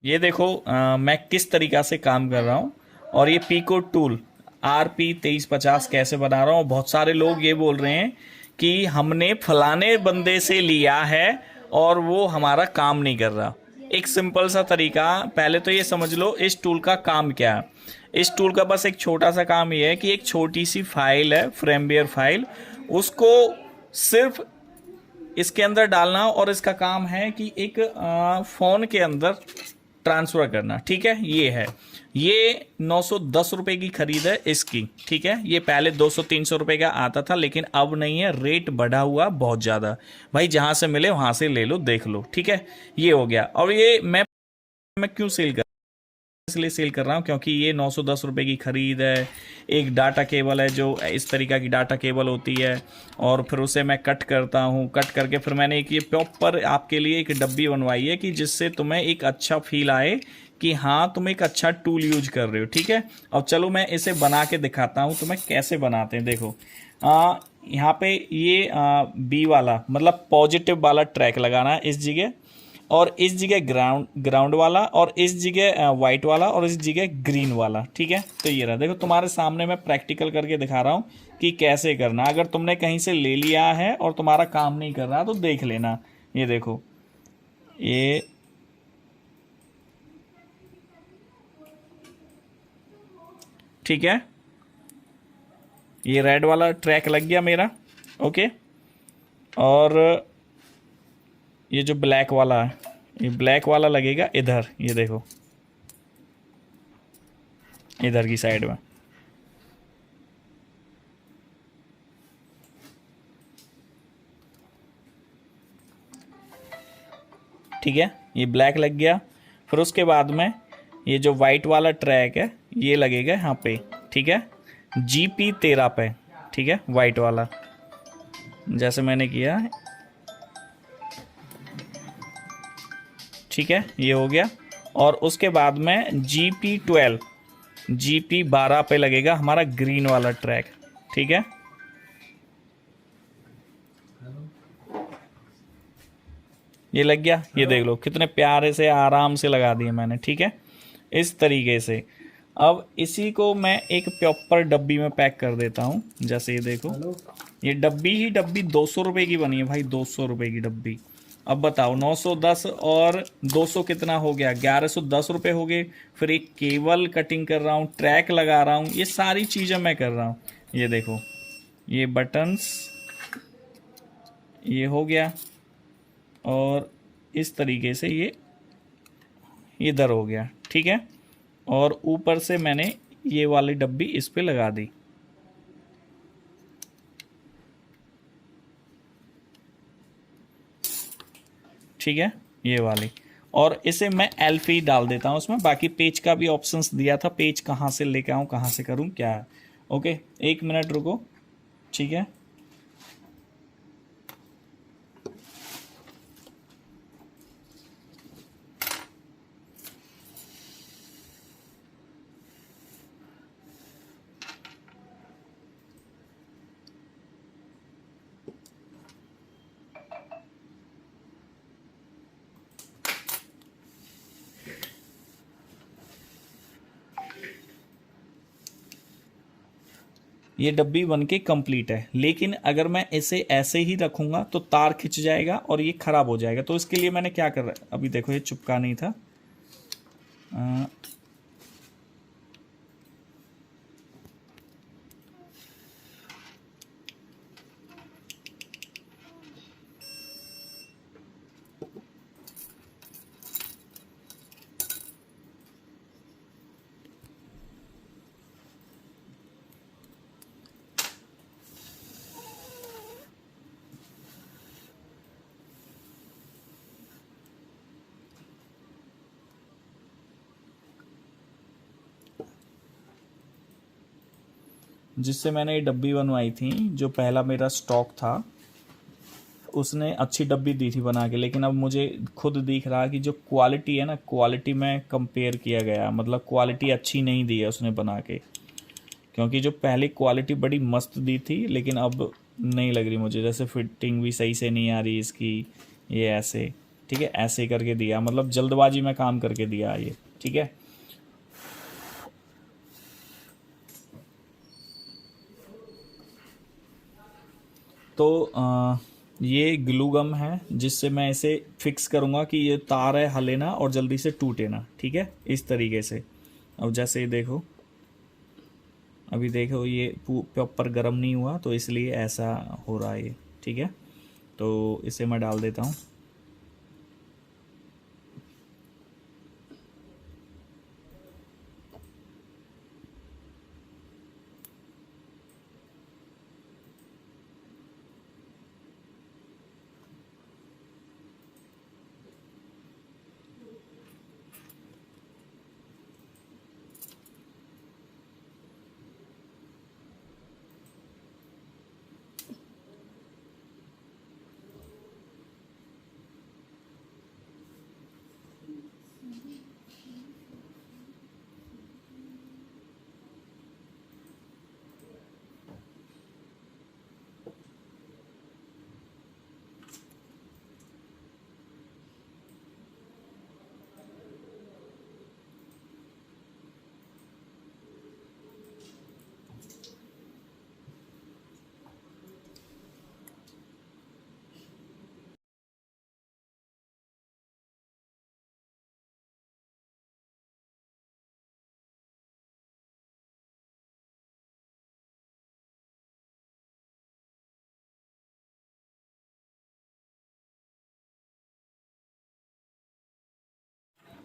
ये देखो मैं किस तरीका से काम कर रहा हूँ। और ये पीको टूल RP2350 कैसे बना रहा हूँ। बहुत सारे लोग ये बोल रहे हैं कि हमने फलाने बंदे से लिया है और वो हमारा काम नहीं कर रहा। एक सिंपल सा तरीका, पहले तो ये समझ लो इस टूल का काम क्या है। इस टूल का बस एक छोटा सा काम ये है कि एक छोटी सी फाइल है, फ्रेमवेयर फाइल, उसको सिर्फ इसके अंदर डालना और इसका काम है कि एक फ़ोन के अंदर ट्रांसफ़र करना। ठीक है, ये है। ये 910 रुपये की खरीद है इसकी। ठीक है, ये पहले 200-300 रुपये का आता था, लेकिन अब नहीं है, रेट बढ़ा हुआ बहुत ज़्यादा। भाई जहाँ से मिले वहाँ से ले लो, देख लो। ठीक है, ये हो गया। और ये मैं क्यों सेल कर इसलिए सेल कर रहा हूँ क्योंकि ये 910 रुपये की खरीद है। एक डाटा केबल है जो इस तरीका की डाटा केबल होती है, और फिर उसे मैं कट करता हूँ। कट करके फिर मैंने एक ये प्रॉपर आपके लिए एक डब्बी बनवाई है कि जिससे तुम्हें एक अच्छा फील आए कि हाँ तुम एक अच्छा टूल यूज कर रहे हो। ठीक है, अब चलो मैं इसे बना के दिखाता हूँ तुम्हें कैसे बनाते हैं। देखो यहाँ पे ये बी वाला मतलब पॉजिटिव वाला ट्रैक लगाना है इस जगह, और इस जगह ग्राउंड ग्राउंड वाला, और इस जगह वाइट वाला, और इस जगह ग्रीन वाला। ठीक है, तो ये रहा। देखो तुम्हारे सामने मैं प्रैक्टिकल करके दिखा रहा हूँ कि कैसे करना। अगर तुमने कहीं से ले लिया है और तुम्हारा काम नहीं कर रहा तो देख लेना। ये देखो, ये ठीक है, ये रेड वाला ट्रैक लग गया मेरा। ओके, और ये जो ब्लैक वाला है, ये ब्लैक वाला लगेगा इधर। ये देखो, इधर की साइड में। ठीक है, ये ब्लैक लग गया। फिर उसके बाद में ये जो वाइट वाला ट्रैक है ये लगेगा यहाँ पे। ठीक है, GP13 पे। ठीक है, वाइट वाला जैसे मैंने किया है। ठीक है, ये हो गया। और उसके बाद में GP12 पे लगेगा हमारा ग्रीन वाला ट्रैक। ठीक है, ये लग गया। ये देख लो कितने प्यारे से आराम से लगा दिए मैंने। ठीक है, इस तरीके से। अब इसी को मैं एक प्रॉपर डब्बी में पैक कर देता हूँ। जैसे ये देखो, ये डब्बी ही डब्बी 200 रुपये की बनी है भाई, 200 रुपये की डब्बी। अब बताओ 910 और 200 कितना हो गया, 1110 रुपये हो गए। फिर एक केबल कटिंग कर रहा हूँ, ट्रैक लगा रहा हूँ, ये सारी चीज़ें मैं कर रहा हूँ। ये देखो, ये बटन्स, ये हो गया। और इस तरीके से ये इधर हो गया। ठीक है, और ऊपर से मैंने ये वाली डब्बी इस पे लगा दी। ठीक है, ये वाली। और इसे मैं एल्फी डाल देता हूँ उसमें। बाकी पेज का भी ऑप्शंस दिया था, पेज कहाँ से लेके आऊँ, कहाँ से करूँ, क्या है। ओके, 1 मिनट रुको। ठीक है, ये डब्बी बन के कंप्लीट है। लेकिन अगर मैं इसे ऐसे ही रखूँगा तो तार खिंच जाएगा और ये ख़राब हो जाएगा। तो इसके लिए मैंने क्या कर रहा है, अभी देखो ये चिपका नहीं था। जिससे मैंने ये डब्बी बनवाई थी, जो पहला मेरा स्टॉक था, उसने अच्छी डब्बी दी थी बना के। लेकिन अब मुझे खुद दिख रहा कि जो क्वालिटी है ना, क्वालिटी में कंपेयर किया गया, मतलब क्वालिटी अच्छी नहीं दी है उसने बना के। क्योंकि जो पहले क्वालिटी बड़ी मस्त दी थी, लेकिन अब नहीं लग रही मुझे। जैसे फिटिंग भी सही से नहीं आ रही इसकी, ये ऐसे। ठीक है, ऐसे करके दिया, मतलब जल्दबाजी में काम करके दिया ये, ठीक है। तो ये ग्लू गम है जिससे मैं इसे फिक्स करूँगा कि ये तार है हिले ना और जल्दी से टूटे ना, ठीक है, इस तरीके से। अब जैसे देखो, अभी देखो ये प्रॉपर गर्म नहीं हुआ तो इसलिए ऐसा हो रहा है ये, ठीक है। तो इसे मैं डाल देता हूँ।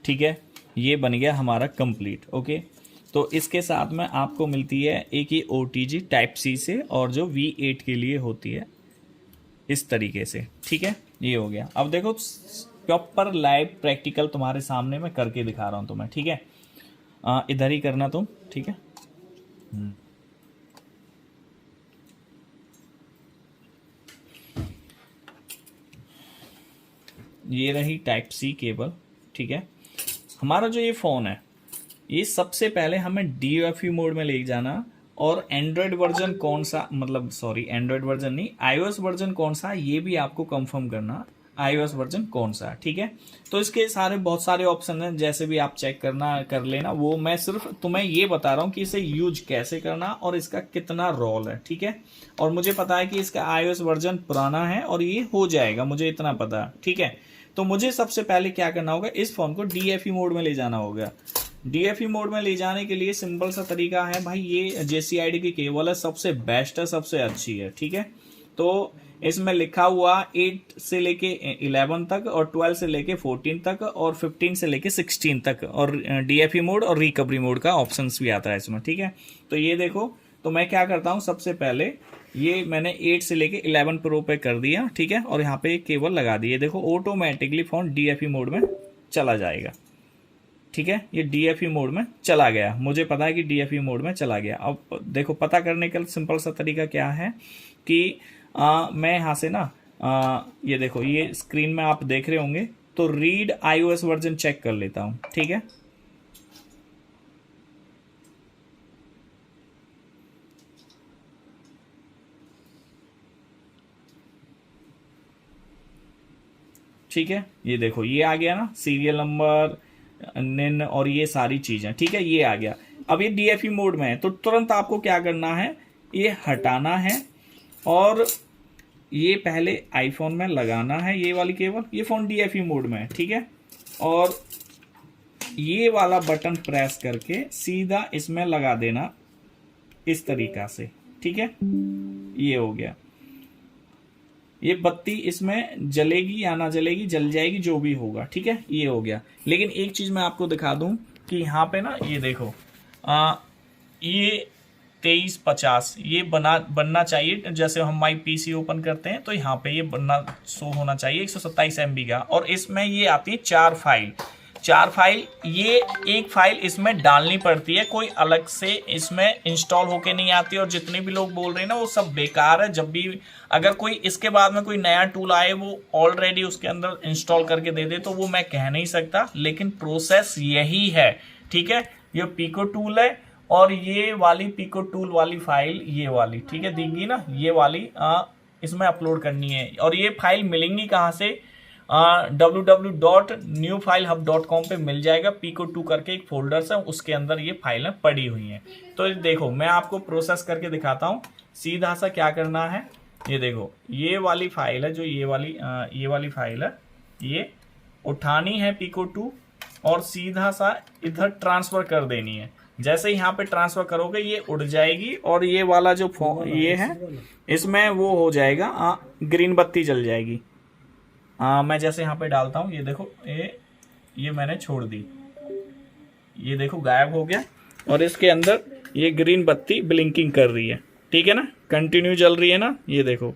ठीक है, ये बन गया हमारा कंप्लीट। ओके, तो इसके साथ में आपको मिलती है एक ही OTG टाइप सी से, और जो V8 के लिए होती है इस तरीके से, ठीक है। ये हो गया। अब देखो प्रॉपर लाइव प्रैक्टिकल तुम्हारे सामने मैं करके दिखा रहा हूँ तुम्हें, ठीक है। इधर ही करना तुम, ठीक है। ये रही टाइप सी केबल, ठीक है। हमारा जो ये फ़ोन है, ये सबसे पहले हमें DFE मोड में ले जाना, और एंड्रॉयड वर्जन कौन सा, मतलब सॉरी एंड्रॉयड वर्जन नहीं, iOS वर्जन कौन सा, ये भी आपको कंफर्म करना, iOS वर्जन कौन सा, ठीक है। तो इसके बहुत सारे ऑप्शन हैं, जैसे भी आप चेक कर लेना। वो मैं सिर्फ तुम्हें ये बता रहा हूँ कि इसे यूज कैसे करना और इसका कितना रोल है, ठीक है। और मुझे पता है कि इसका iOS वर्जन पुराना है और ये हो जाएगा, मुझे इतना पता है, ठीक है। तो मुझे सबसे पहले क्या करना होगा, इस फोन को DFE मोड में ले जाना होगा। DFE मोड में ले जाने के लिए सिंपल सा तरीका है भाई, ये JCID की केबल है, सबसे बेस्ट है, सबसे अच्छी है, ठीक है। तो इसमें लिखा हुआ 8 से लेके 11 तक, और 12 से लेके 14 तक, और 15 से लेके 16 तक, और DFE मोड और रिकवरी मोड का ऑप्शन भी आता है इसमें, ठीक है। तो ये देखो, तो मैं क्या करता हूँ, सबसे पहले ये मैंने 8 से लेके 11 प्रो पे कर दिया, ठीक है। और यहाँ पे एक केबल लगा दी है, देखो ऑटोमेटिकली फोन DFE मोड में चला जाएगा, ठीक है। ये DFE मोड में चला गया, मुझे पता है कि DFE मोड में चला गया। अब देखो, पता करने का सिंपल सा तरीका क्या है कि मैं यहाँ से ना ये देखो, ये स्क्रीन में आप देख रहे होंगे, तो रीड iOS वर्जन चेक कर लेता हूँ, ठीक है। ठीक है, ये देखो, ये आ गया ना सीरियल नंबर निन और ये सारी चीजें, ठीक है, ये आ गया। अब ये DFE मोड में है, तो तुरंत आपको क्या करना है, ये हटाना है, और ये पहले आईफोन में लगाना है ये वाली केबल। ये फोन DFE मोड में है, ठीक है। और ये वाला बटन प्रेस करके सीधा इसमें लगा देना इस तरीका से, ठीक है। ये हो गया। ये बत्ती इसमें जलेगी या ना जलेगी, जल जाएगी, जो भी होगा, ठीक है। ये हो गया। लेकिन एक चीज मैं आपको दिखा दूं कि यहाँ पे ना, ये देखो, ये 2350 ये बनना चाहिए। जैसे हम माई PC ओपन करते हैं तो यहाँ पे ये बनना शो होना चाहिए 127 MB का। और इसमें ये आती है 4 फाइल, ये एक फाइल इसमें डालनी पड़ती है, कोई अलग से इसमें इंस्टॉल होके नहीं आती। और जितने भी लोग बोल रहे हैं ना, वो सब बेकार है। जब भी अगर कोई इसके बाद में कोई नया टूल आए, वो ऑलरेडी उसके अंदर इंस्टॉल करके दे दे, तो वो मैं कह नहीं सकता, लेकिन प्रोसेस यही है, ठीक है। ये पिको टूल है, और ये वाली पिको टूल वाली फाइल, ये वाली, ठीक है, दिखगी ना, ये वाली इसमें अपलोड करनी है। और ये फाइल मिलेंगी कहाँ से, www.newfilehub.com पे मिल जाएगा। pico2 करके एक फोल्डर है, उसके अंदर ये फाइलें पड़ी हुई हैं। तो देखो मैं आपको प्रोसेस करके दिखाता हूँ। सीधा सा क्या करना है, ये देखो ये वाली फाइल है, जो ये वाली फाइल है, ये उठानी है pico2 और सीधा सा इधर ट्रांसफर कर देनी है। जैसे ही यहाँ पे ट्रांसफर करोगे ये उड़ जाएगी और ये वाला जो ये है इसमें वो हो जाएगा, ग्रीन बत्ती जल जाएगी। मैं जैसे यहाँ पे डालता हूँ, ये देखो ये मैंने छोड़ दी, ये देखो गायब हो गया और इसके अंदर ये ग्रीन बत्ती ब्लिंकिंग कर रही है। ठीक है ना, कंटिन्यू जल रही है ना, ये देखो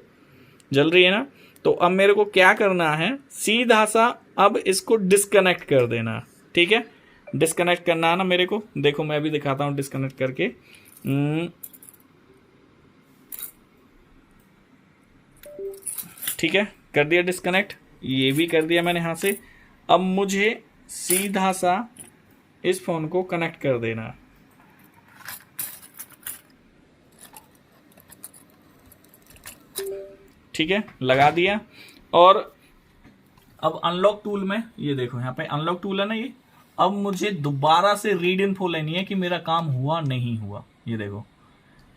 जल रही है ना। तो अब मेरे को क्या करना है, सीधा सा अब इसको डिस्कनेक्ट कर देना। ठीक है, डिस्कनेक्ट करना है ना मेरे को। देखो मैं भी दिखाता हूँ डिस्कनेक्ट करके। ठीक है, कर दिया डिस्कनेक्ट, ये भी कर दिया मैंने यहां से। अब मुझे सीधा सा इस फोन को कनेक्ट कर देना। ठीक है, लगा दिया। और अब अनलॉक टूल में ये देखो, यहाँ पे अनलॉक टूल है ना ये। अब मुझे दोबारा से रीड इन्फो लेनी है कि मेरा काम हुआ नहीं हुआ। ये देखो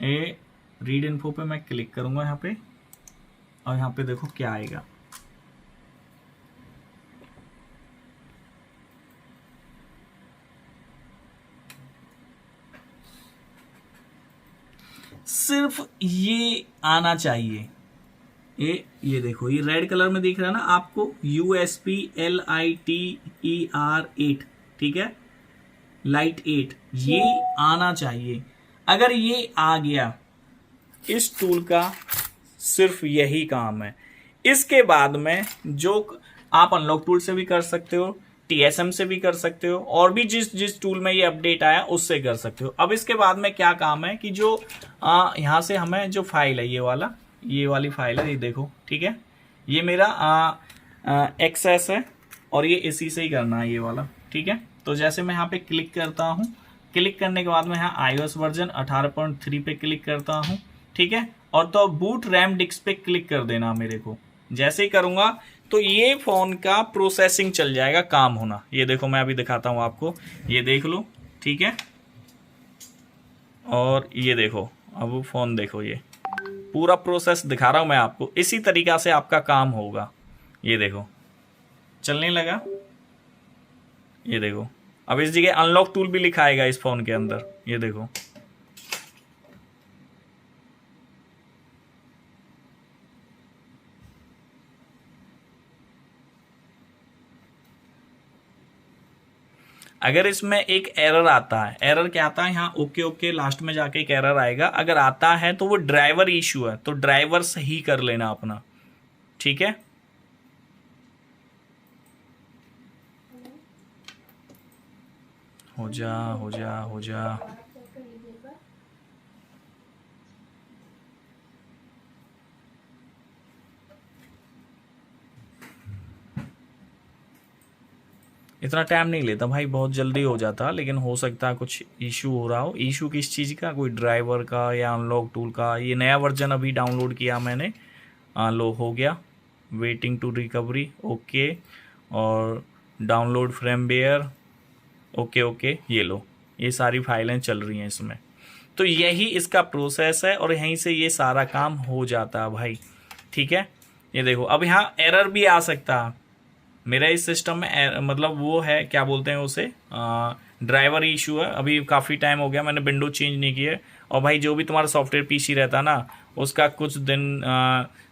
ये रीड इन्फो पे मैं क्लिक करूंगा यहाँ पे, और यहाँ पे देखो क्या आएगा। सिर्फ ये आना चाहिए। ये देखो ये रेड कलर में दिख रहा है ना आपको, USP LITER 8। ठीक है, लाइट 8, ये आना चाहिए। अगर ये आ गया, इस टूल का सिर्फ यही काम है। इसके बाद में जो आप अनलॉक टूल से भी कर सकते हो, TSM से भी कर सकते हो, और भी जिस टूल में ये अपडेट आया उससे कर सकते हो। अब इसके बाद में क्या काम है कि जो यहाँ से हमें जो फाइल है, ये वाली फाइल है, ये देखो। ठीक है, ये मेरा एक्सेस है और ये इसी से ही करना है ये वाला। ठीक है, तो जैसे मैं यहाँ पे क्लिक करता हूँ, क्लिक करने के बाद में यहाँ iOS वर्जन 18.3 पे क्लिक करता हूँ। ठीक है, और तो बूट रैम डिस्क पे क्लिक कर देना मेरे को। जैसे ही करूंगा तो ये फोन का प्रोसेसिंग चल जाएगा, काम होना। ये देखो मैं अभी दिखाता हूँ आपको, ये देख लो। ठीक है, और ये देखो अब फोन देखो, ये पूरा प्रोसेस दिखा रहा हूं मैं आपको। इसी तरीका से आपका काम होगा। ये देखो चलने लगा, ये देखो। अब इस जगह अनलॉक टूल भी लिखाएगा इस फोन के अंदर, ये देखो। अगर इसमें एक एरर आता है, एरर क्या आता है यहाँ, ओके ओके लास्ट में जाके एक एरर आएगा। अगर आता है तो वो ड्राइवर इशू है, तो ड्राइवर सही कर लेना अपना। ठीक है, हो जा हो जा हो जा। इतना टाइम नहीं लेता भाई, बहुत जल्दी हो जाता, लेकिन हो सकता है कुछ इशू हो रहा हो। इशू किस चीज़ का, कोई ड्राइवर का या अनलॉक टूल का। ये नया वर्जन अभी डाउनलोड किया मैंने, लो हो गया, वेटिंग टू रिकवरी, ओके, और डाउनलोड फ्रेमवेयर, ओके ओके। ये लो, ये सारी फाइलें चल रही हैं इसमें। तो यही इसका प्रोसेस है और यहीं से ये सारा काम हो जाता है भाई। ठीक है, ये देखो अब यहाँ एरर भी आ सकता है मेरा इस सिस्टम में, मतलब वो है क्या बोलते हैं उसे, ड्राइवर इशू है। अभी काफ़ी टाइम हो गया मैंने विंडो चेंज नहीं किया। और भाई जो भी तुम्हारा सॉफ्टवेयर पीसी रहता है ना, उसका कुछ दिन,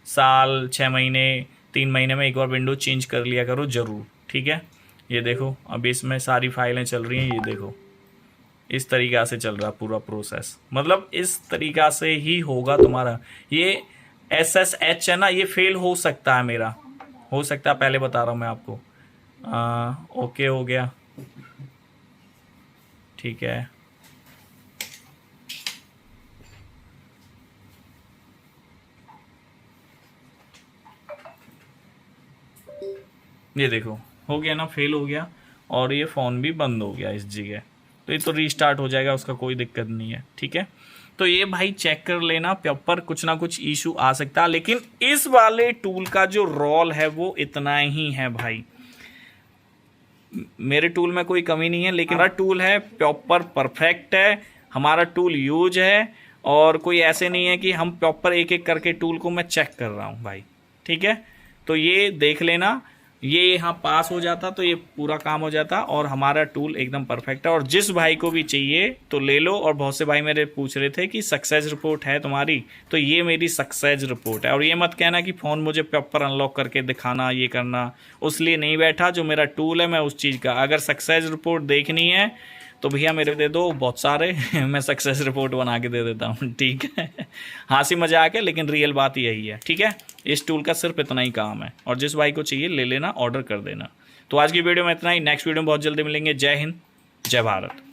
साल, 6 महीने, 3 महीने में एक बार विंडो चेंज कर लिया करो ज़रूर। ठीक है, ये देखो अब इसमें सारी फाइलें चल रही हैं। ये देखो इस तरीक़ा से चल रहा पूरा प्रोसेस, मतलब इस तरीक़ा से ही होगा तुम्हारा। ये SSH है ना, ये फेल हो सकता है मेरा, हो सकता है, पहले बता रहा हूँ मैं आपको। ओके हो गया। ठीक है, ये देखो हो गया ना, फेल हो गया और ये फ़ोन भी बंद हो गया इस जगह। तो ये तो रीस्टार्ट हो जाएगा, उसका कोई दिक्कत नहीं है। ठीक है, तो ये भाई चेक कर लेना, प्रॉपर कुछ ना कुछ इशू आ सकता है, लेकिन इस वाले टूल का जो रोल है वो इतना ही है भाई। मेरे टूल में कोई कमी नहीं है, लेकिन हमारा टूल है प्रॉपर परफेक्ट है, हमारा टूल यूज है, और कोई ऐसे नहीं है कि हम प्रॉपर एक एक करके टूल को मैं चेक कर रहा हूँ भाई। ठीक है, तो ये देख लेना, ये यहाँ पास हो जाता तो ये पूरा काम हो जाता, और हमारा टूल एकदम परफेक्ट है। और जिस भाई को भी चाहिए तो ले लो। और बहुत से भाई मेरे पूछ रहे थे कि सक्सेस रिपोर्ट है तुम्हारी, तो ये मेरी सक्सेस रिपोर्ट है। और ये मत कहना कि फ़ोन मुझे प्रॉपर अनलॉक करके दिखाना, ये करना, उस लिए नहीं बैठा। जो मेरा टूल है मैं उस चीज़ का, अगर सक्सेस रिपोर्ट देखनी है तो भैया मेरे दे दो बहुत सारे मैं सक्सेस रिपोर्ट बना के दे देता हूँ। ठीक है, हंसी मजाक है, लेकिन रियल बात यही है। ठीक है, इस टूल का सिर्फ इतना ही काम है, और जिस भाई को चाहिए ले लेना, ऑर्डर कर देना। तो आज की वीडियो में इतना ही, नेक्स्ट वीडियो में बहुत जल्दी मिलेंगे। जय हिंद, जय भारत।